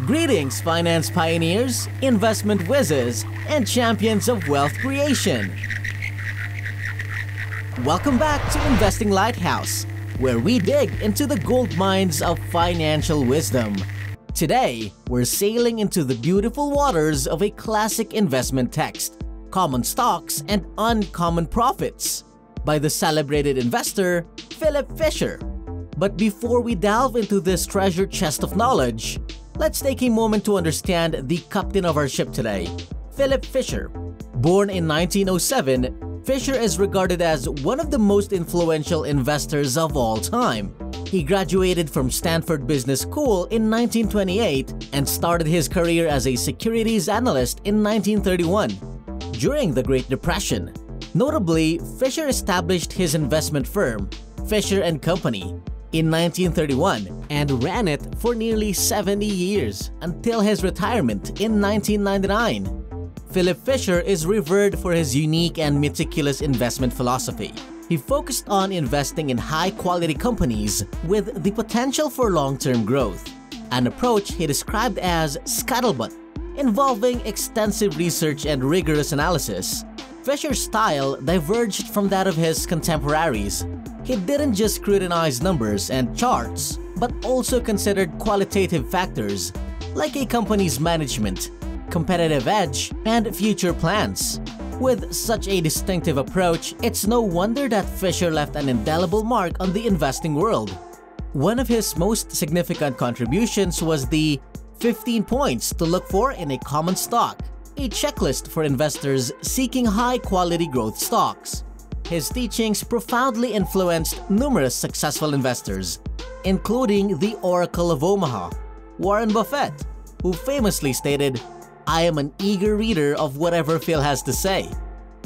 Greetings, finance pioneers, investment whizzes, and champions of wealth creation. Welcome back to Investing Lighthouse, where we dig into the gold mines of financial wisdom. Today, we're sailing into the beautiful waters of a classic investment text, Common Stocks and Uncommon Profits, by the celebrated investor, Philip Fisher. But before we delve into this treasure chest of knowledge, let's take a moment to understand the captain of our ship today, Philip Fisher. Born in 1907, Fisher is regarded as one of the most influential investors of all time. He graduated from Stanford Business School in 1928 and started his career as a securities analyst in 1931. During the Great Depression, notably, Fisher established his investment firm, Fisher & Company, in 1931 and ran it for nearly 70 years until his retirement in 1999. Philip Fisher is revered for his unique and meticulous investment philosophy. He focused on investing in high-quality companies with the potential for long-term growth, an approach he described as scuttlebutt, involving extensive research and rigorous analysis. Fisher's style diverged from that of his contemporaries. He didn't just scrutinize numbers and charts, but also considered qualitative factors like a company's management, competitive edge, and future plans. With such a distinctive approach, it's no wonder that Fisher left an indelible mark on the investing world. One of his most significant contributions was the 15 points to look for in a common stock, a checklist for investors seeking high-quality growth stocks. His teachings profoundly influenced numerous successful investors, including the Oracle of Omaha, Warren Buffett, who famously stated, "I am an eager reader of whatever Phil has to say."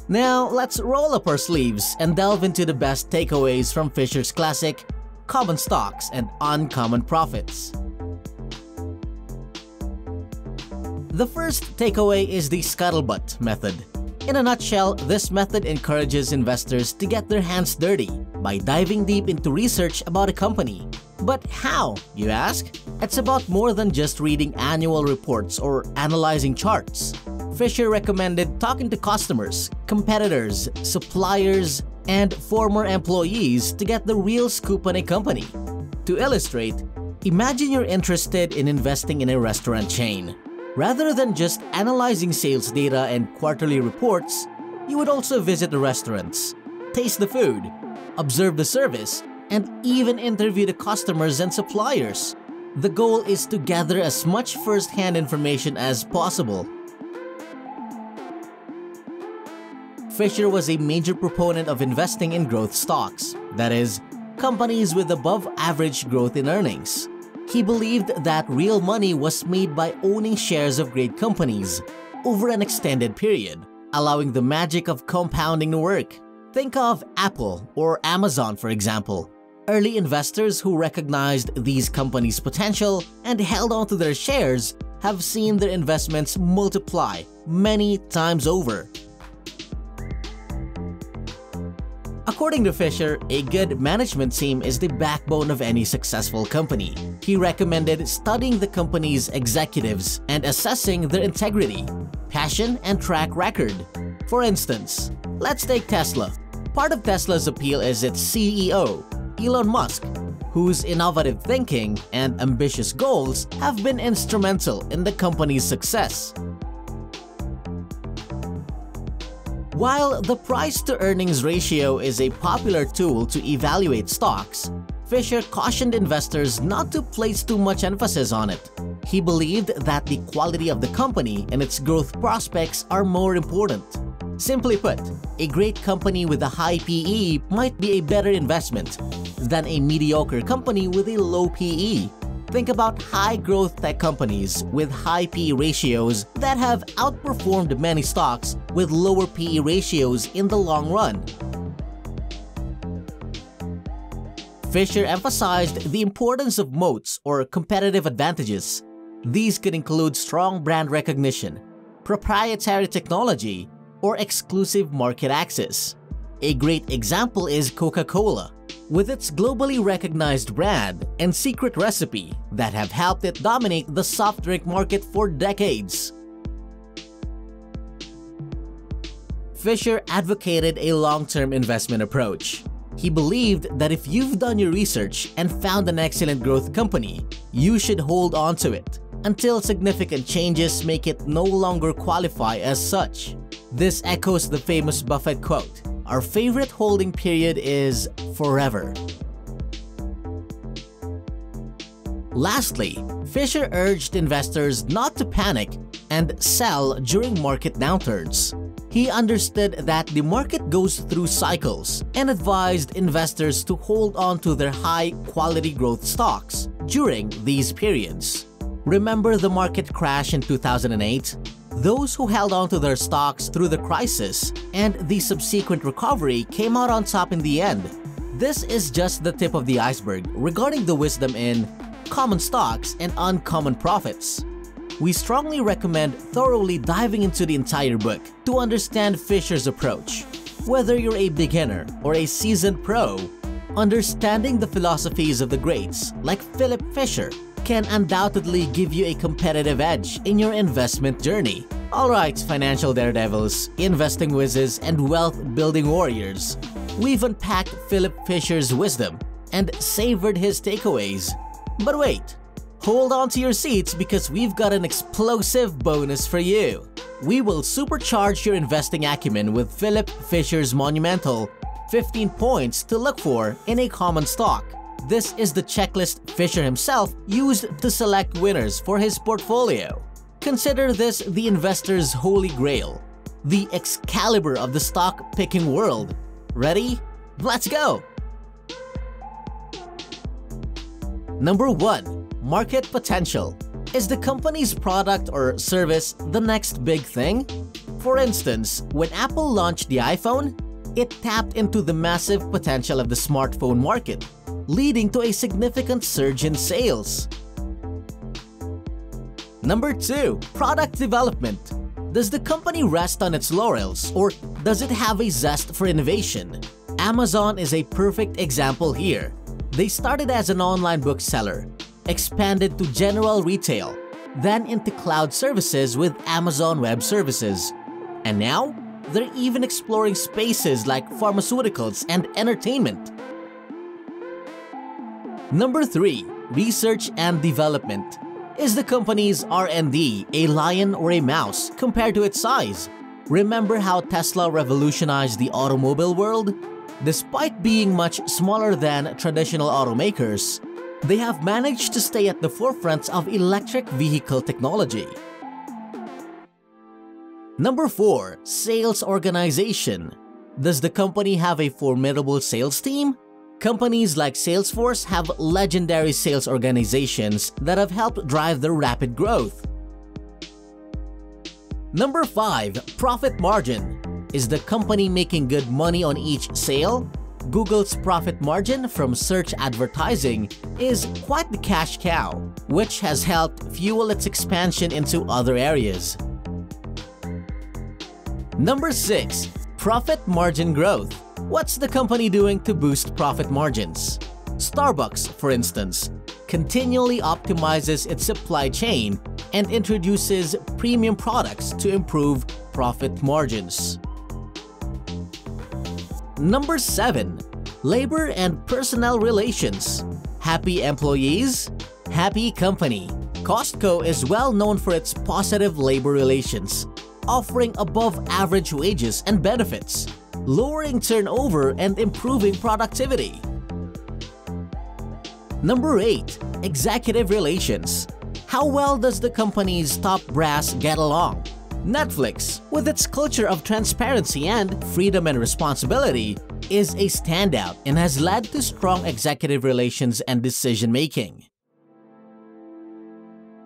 Now, let's roll up our sleeves and delve into the best takeaways from Fisher's classic, Common Stocks and Uncommon Profits. The first takeaway is the scuttlebutt method. In a nutshell, this method encourages investors to get their hands dirty by diving deep into research about a company. But how, you ask? It's about more than just reading annual reports or analyzing charts. Fisher recommended talking to customers, competitors, suppliers, and former employees to get the real scoop on a company. To illustrate, imagine you're interested in investing in a restaurant chain. Rather than just analyzing sales data and quarterly reports, you would also visit the restaurants, taste the food, observe the service, and even interview the customers and suppliers. The goal is to gather as much first-hand information as possible. Fisher was a major proponent of investing in growth stocks, that is, companies with above-average growth in earnings. He believed that real money was made by owning shares of great companies over an extended period, allowing the magic of compounding to work. Think of Apple or Amazon, for example. Early investors who recognized these companies' potential and held on to their shares have seen their investments multiply many times over. According to Fisher, a good management team is the backbone of any successful company. He recommended studying the company's executives and assessing their integrity, passion, and track record. For instance, let's take Tesla. Part of Tesla's appeal is its CEO, Elon Musk, whose innovative thinking and ambitious goals have been instrumental in the company's success. While the price-to-earnings ratio is a popular tool to evaluate stocks, Fisher cautioned investors not to place too much emphasis on it. He believed that the quality of the company and its growth prospects are more important. Simply put, a great company with a high PE might be a better investment than a mediocre company with a low PE. Think about high-growth tech companies with high PE ratios that have outperformed many stocks with lower PE ratios in the long run. Fisher emphasized the importance of moats or competitive advantages. These could include strong brand recognition, proprietary technology, or exclusive market access. A great example is Coca-Cola. with its globally recognized brand and secret recipe that have helped it dominate the soft drink market for decades. Fisher advocated a long-term investment approach. He believed that if you've done your research and found an excellent growth company, you should hold on to it until significant changes make it no longer qualify as such. This echoes the famous Buffett quote, "Our favorite holding period is forever." Lastly, Fisher urged investors not to panic and sell during market downturns. He understood that the market goes through cycles and advised investors to hold on to their high-quality growth stocks during these periods. Remember the market crash in 2008? Those who held on to their stocks through the crisis and the subsequent recovery came out on top in the end. This is just the tip of the iceberg regarding the wisdom in common stocks and uncommon profits. We strongly recommend thoroughly diving into the entire book to understand Fisher's approach. Whether you're a beginner or a seasoned pro, understanding the philosophies of the greats like Philip Fisher can undoubtedly give you a competitive edge in your investment journey. Alright, financial daredevils, investing whizzes, and wealth-building warriors, we've unpacked Philip Fisher's wisdom and savored his takeaways. But wait! Hold on to your seats because we've got an explosive bonus for you. We will supercharge your investing acumen with Philip Fisher's monumental 15 points to look for in a common stock. This is the checklist Fisher himself used to select winners for his portfolio. Consider this the investor's holy grail, the Excalibur of the stock-picking world. Ready? Let's go! Number 1. Market potential. Is the company's product or service the next big thing? For instance, when Apple launched the iPhone, it tapped into the massive potential of the smartphone market, leading to a significant surge in sales. Number 2. Product development. Does the company rest on its laurels or does it have a zest for innovation? Amazon is a perfect example here. They started as an online bookseller, expanded to general retail, then into cloud services with Amazon Web Services. And now, they're even exploring spaces like pharmaceuticals and entertainment. Number 3. Research and development. Is the company's R&D a lion or a mouse compared to its size? Remember how Tesla revolutionized the automobile world? Despite being much smaller than traditional automakers, they have managed to stay at the forefront of electric vehicle technology. Number 4. Sales organization. Does the company have a formidable sales team? Companies like Salesforce have legendary sales organizations that have helped drive their rapid growth. Number 5. Profit margin. Is the company making good money on each sale? Google's profit margin from search advertising is quite the cash cow, which has helped fuel its expansion into other areas. Number 6. Profit margin growth. What's the company doing to boost profit margins? Starbucks, for instance, continually optimizes its supply chain and introduces premium products to improve profit margins. Number 7. Labor and personnel relations. Happy employees, happy company. Costco is well known for its positive labor relations, offering above-average wages and benefits, lowering turnover and improving productivity. Number 8. Executive relations. How well does the company's top brass get along? Netflix, with its culture of transparency and freedom and responsibility, is a standout and has led to strong executive relations and decision-making.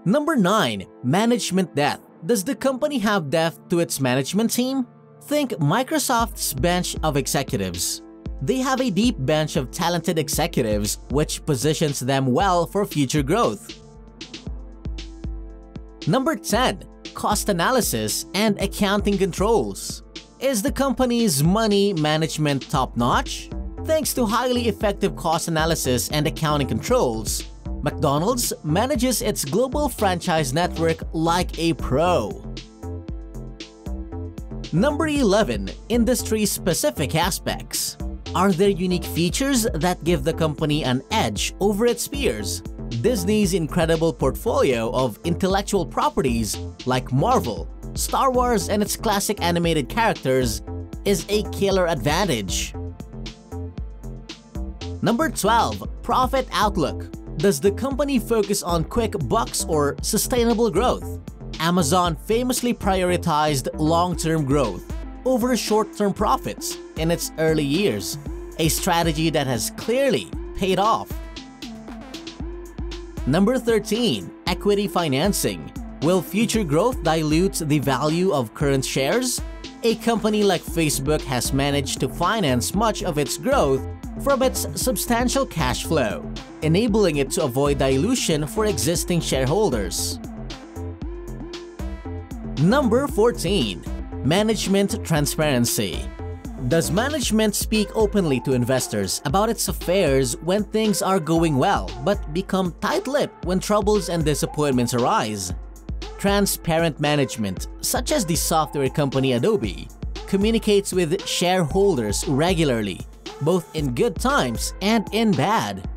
Number 9. Management depth. Does the company have depth to its management team? Think Microsoft's bench of executives. They have a deep bench of talented executives, which positions them well for future growth. Number 10. Cost analysis and accounting controls. Is the company's money management top-notch? Thanks to highly effective cost analysis and accounting controls, McDonald's manages its global franchise network like a pro. Number 11. Industry-specific aspects. Are there unique features that give the company an edge over its peers? Disney's incredible portfolio of intellectual properties like Marvel, Star Wars, and its classic animated characters is a killer advantage. Number 12. Profit outlook. Does the company focus on quick bucks or sustainable growth? Amazon famously prioritized long-term growth over short-term profits in its early years, a strategy that has clearly paid off. Number 13. Equity financing. Will future growth dilute the value of current shares? A company like Facebook has managed to finance much of its growth from its substantial cash flow, enabling it to avoid dilution for existing shareholders. Number 14. Management transparency. Does management speak openly to investors about its affairs when things are going well, but become tight-lipped when troubles and disappointments arise? Transparent management, such as the software company Adobe, communicates with shareholders regularly, both in good times and in bad.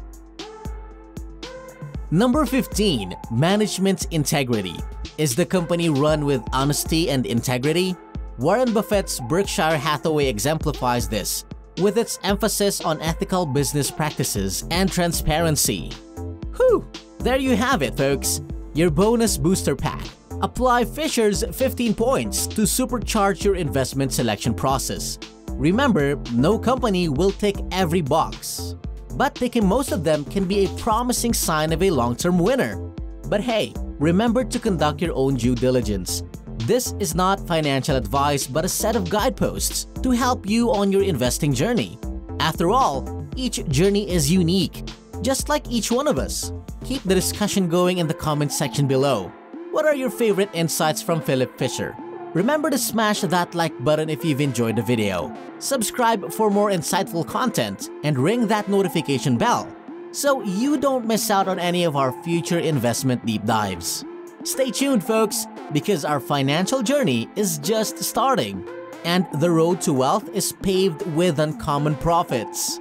Number 15. Management integrity. Is the company run with honesty and integrity? Warren Buffett's Berkshire Hathaway exemplifies this with its emphasis on ethical business practices and transparency. Whew! There you have it, folks. Your bonus booster pack. Apply Fisher's 15 points to supercharge your investment selection process. Remember, no company will tick every box, but ticking most of them can be a promising sign of a long-term winner. But hey, remember to conduct your own due diligence. This is not financial advice but a set of guideposts to help you on your investing journey. After all, each journey is unique, just like each one of us. Keep the discussion going in the comment section below. What are your favorite insights from Philip Fisher? Remember to smash that like button if you've enjoyed the video. Subscribe for more insightful content and ring that notification bell so you don't miss out on any of our future investment deep dives. Stay tuned, folks, because our financial journey is just starting, and the road to wealth is paved with uncommon profits.